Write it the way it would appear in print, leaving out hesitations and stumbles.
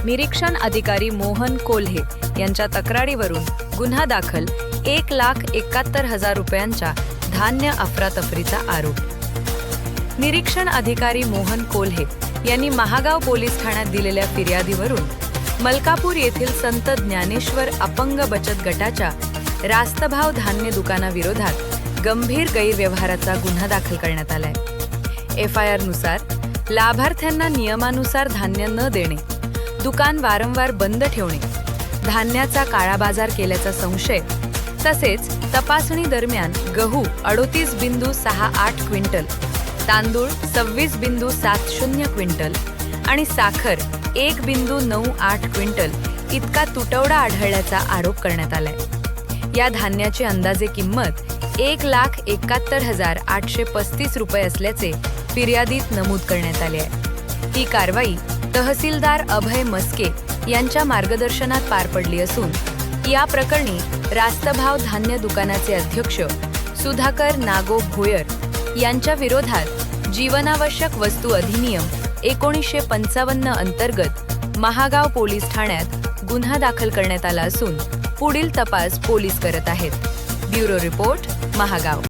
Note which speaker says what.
Speaker 1: निरीक्षण अधिकारी मोहन कोल्हे यांच्या तक्रारीवरून गुन्हा दाखल 1,71,000 रुपयांच्या धान्य अफरातफरीचा आरोप। निरीक्षण अधिकारी मोहन कोल्हे यांनी महागाव पोलीस ठाण्यात दिलेल्या फिर्यादीवरून मलकापूर येथील संत ज्ञानेश्वर अपंग बचत गटाच्या रास्तभाव धान्य दुकानाविरोधात गंभीर गैरव्यवहाराचा गुन्हा दाखल करण्यात आलाय। FIR नुसार लाभार्थ्यांना नियमानुसार धान्य न देणे, दुकान वारंवार बंद ठेवणे, धान्याचा काळाबाजार केल्याचा संशय, तसेच तपासणी दरम्यान गहू 38.68 क्विंटल, तांदूळ 26.70 क्विंटल आणि साखर 1.98 क्विंटल इतका तुटवडा आढळल्याचा आरोप करण्यात आलाय। या धान्याची अंदाजे किंमत 1,71,835 रुपये असल्याचे फिर्यादीत नमूद करण्यात आले आहे। ही कारवाई तहसीलदार अभय मस्के यांच्या मार्गदर्शनात पार पडली असून या प्रकरणी रास्तभाव धान्य दुकानाचे अध्यक्ष सुधाकर नागो भोयर यांच्या विरोधात जीवनावश्यक वस्तू अधिनियम 1955 अंतर्गत महागाव पोलीस ठाण्यात गुन्हा दाखल करण्यात आला असून पुढील तपास पोलीस करत आहेत। Bureau report, Mahagaon.